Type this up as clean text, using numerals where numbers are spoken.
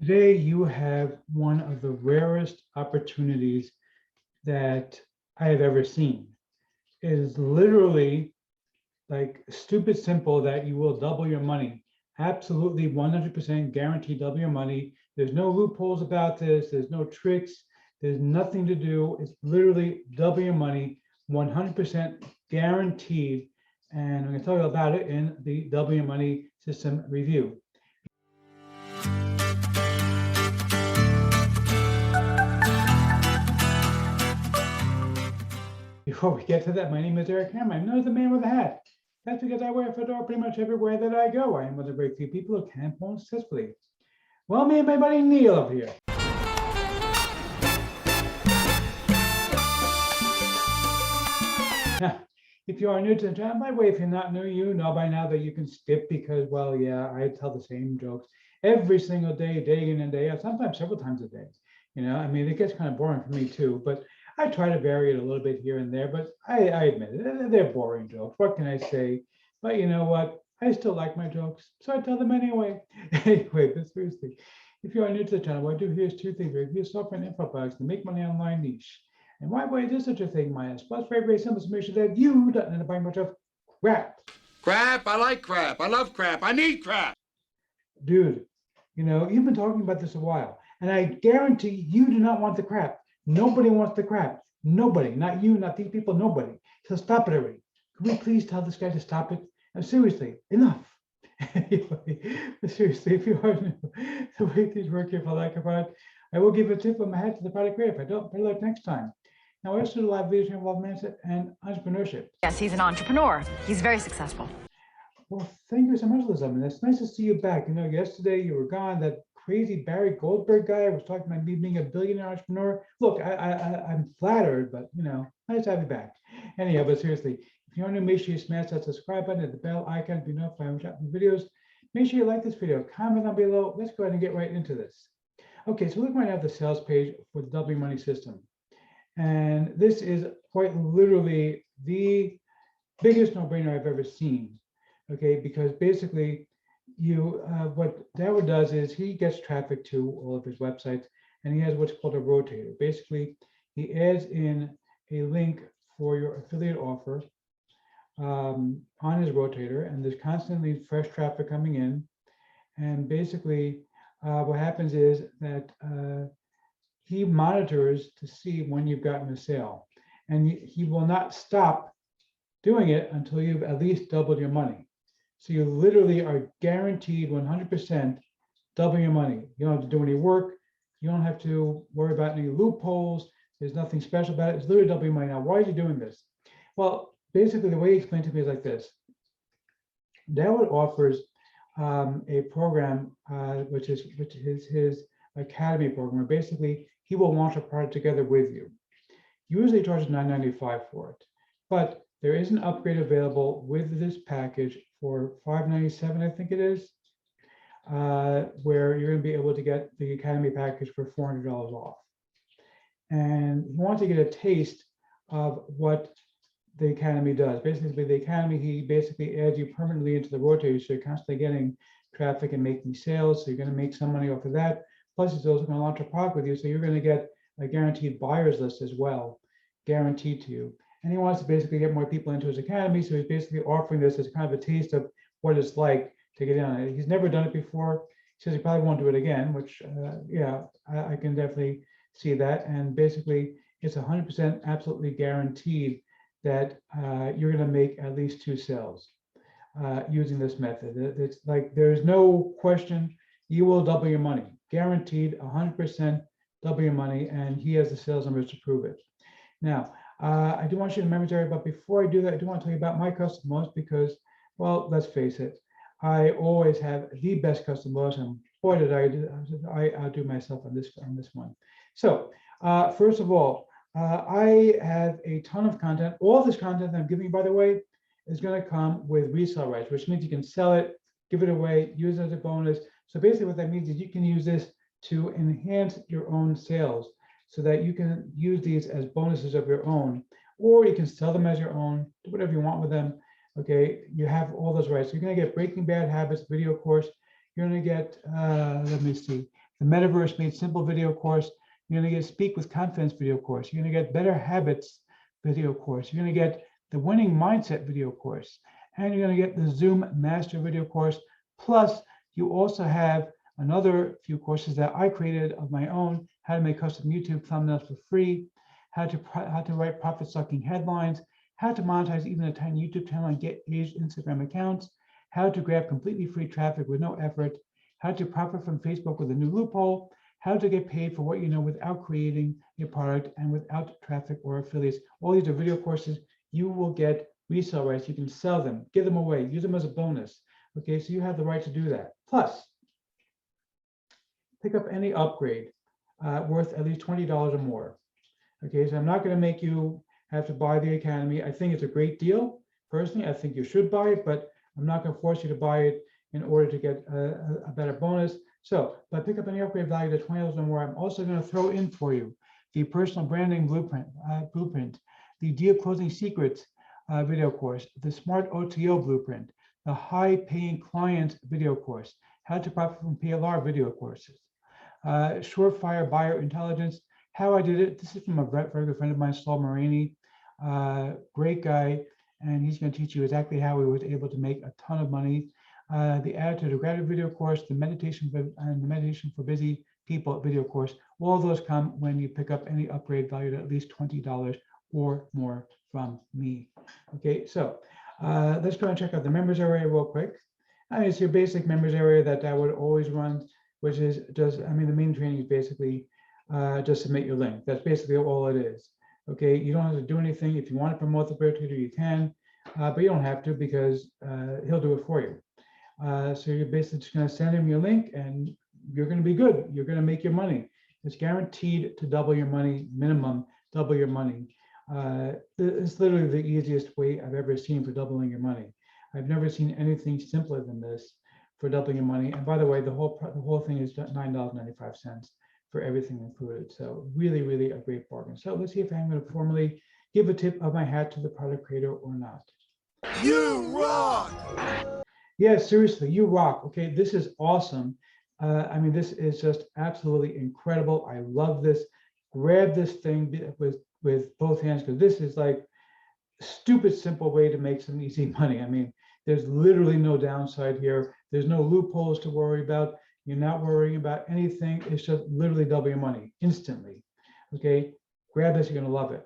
Today, you have one of the rarest opportunities that I have ever seen. It is literally like stupid simple that you will double your money. Absolutely 100% guaranteed double your money. There's no loopholes about this. There's no tricks. There's nothing to do. It's literally double your money, 100% guaranteed. And I'm going to tell you about it in the double your money system review. Before we get to that, my name is Eric Ham. I'm known as the man with a hat. That's because I wear a fedora pretty much everywhere that I go. I am one of the very few people who can phone successfully. Well, me and my buddy Neil up here. Now, if you are new to the channel, by the way, if you're not new, you know by now that you can skip because, well, yeah, I tell the same jokes every single day, day in and day out, sometimes several times a day. I mean, it gets kind of boring for me too, but I try to vary it a little bit here and there, but I admit it, they're boring jokes. What can I say? But you know what? I still like my jokes, so I tell them anyway. Anyway, but seriously, if you are new to the channel, what I do here is two things: review software and info products to make money online niche. And why is there such a thing, Minus? Plus, very, very simple to make sure that you don't end up buying much of crap. Crap, I like crap. I love crap. I need crap. Dude, you've been talking about this a while, and I guarantee you do not want the crap. Nobody wants the crap. Nobody, not you, not these people, nobody. So stop it already. Could we please tell this guy to stop it? And seriously, enough. Anyway, seriously, if you are new, the way things work here for like a product, I will give a tip on my head to the product creator. If I don't, better luck next time. Now, I also do live videos involve mindset and entrepreneurship. Yes, he's an entrepreneur. He's very successful. Well, thank you so much, Liz. I mean, it's nice to see you back. Yesterday you were gone. That crazy Barry Goldberg guy was talking about me being a billionaire entrepreneur. Look, I'm flattered, but nice to have you back. Anyhow, but seriously, if you're new, make sure you smash that subscribe button and the bell icon to be notified when we drop new videos. Make sure you like this video, comment down below. Let's go ahead and get right into this. Okay, so look right now at the sales page for the Double Your Money system. And this is quite literally the biggest no-brainer I've ever seen. Okay, because basically what Darryl does is he gets traffic to all of his websites, and he has what's called a rotator. Basically, he adds in a link for your affiliate offer on his rotator, and there's constantly fresh traffic coming in. And basically, what happens is that he monitors to see when you've gotten a sale, and he will not stop doing it until you've at least doubled your money. So you literally are guaranteed 100% double your money. You don't have to do any work. You don't have to worry about any loopholes. There's nothing special about it. It's literally double your money. Now, why is he doing this? Well, basically, the way he explained to me is like this. Darryl offers a program, which is his academy program, where basically he will launch a product together with you. Usually he charges $9.95 for it, but there is an upgrade available with this package for $5.97, I think it is, where you're going to be able to get the Academy package for $400 off. And he wants to get a taste of what the Academy does. Basically, the Academy, he basically adds you permanently into the rotator, so you're constantly getting traffic and making sales, so you're going to make some money off of that. Plus, he's also going to launch a product with you, so you're going to get a guaranteed buyers list as well, guaranteed to you. And he wants to basically get more people into his academy. So he's basically offering this as kind of a taste of what it's like to get in on it. He's never done it before. He says he probably won't do it again, which, yeah, I can definitely see that. And basically, it's 100% absolutely guaranteed that you're going to make at least 2 sales using this method. It's like there's no question you will double your money, guaranteed 100% double your money. And he has the sales numbers to prove it. Now, I do want you to remember, but before I do that, I do want to tell you about my customers because, well, let's face it, I always have the best customers, and boy, did I outdo myself on this one. So, first of all, I have a ton of content. All this content I'm giving you, by the way, is going to come with resale rights, which means you can sell it, give it away, use it as a bonus. So basically, what that means is you can use this to enhance your own sales, so that you can use these as bonuses of your own, or you can sell them as your own, do whatever you want with them. Okay, you have all those rights. So you're going to get Breaking Bad Habits video course. You're going to get, let me see, the Metaverse Made Simple video course. You're going to get Speak with Confidence video course. You're going to get Better Habits video course. You're going to get the Winning Mindset video course. And you're going to get the Zoom Master video course. Plus, you also have another few courses that I created of my own: how to make custom YouTube thumbnails for free, how to write profit-sucking headlines, how to monetize even a tiny YouTube channel and get aged Instagram accounts, how to grab completely free traffic with no effort, how to profit from Facebook with a new loophole, how to get paid for what you know without creating a product and without traffic or affiliates. All these are video courses. You will get resale rights. You can sell them, give them away, use them as a bonus. Okay, so you have the right to do that. Plus, pick up any upgrade worth at least $20 or more. Okay, so I'm not going to make you have to buy the Academy. I think it's a great deal. Personally, I think you should buy it, but I'm not going to force you to buy it in order to get a better bonus. So, but pick up any upgrade valued at $20 or more. I'm also going to throw in for you the personal branding blueprint, the deal closing secrets video course, the smart OTO blueprint, the high paying clients video course, how to profit from PLR video courses, Surefire buyer intelligence, how I did it. This is from a very good friend of mine, Saul Marini, great guy, and he's going to teach you exactly how he was able to make a ton of money. The Attitude to Gratitude video course, the meditation for busy people video course. All of those come when you pick up any upgrade valued at least $20 or more from me. Okay, so let's go and check out the members area real quick. I mean, it's your basic members area that I would always run, which is just, I mean, the main training is basically just submit your link. That's basically all it is. Okay, you don't have to do anything. If you want to promote the Bear Tutor, you can, but you don't have to because he'll do it for you. So you're basically just going to send him your link and you're going to be good. You're going to make your money. It's guaranteed to double your money, minimum double your money. It's literally the easiest way I've ever seen for doubling your money. I've never seen anything simpler than this for doubling your money. And by the way, the whole thing is $9.95 for everything included. So really, really a great bargain. So let's see if I'm going to formally give a tip of my hat to the product creator or not. You rock! Yeah, seriously, you rock. Okay, this is awesome. I mean, this is just absolutely incredible. I love this. Grab this thing with both hands because this is like a stupid simple way to make some easy money. I mean, there's literally no downside here. There's no loopholes to worry about. You're not worrying about anything. It's just literally double your money instantly. Okay, grab this. You're going to love it.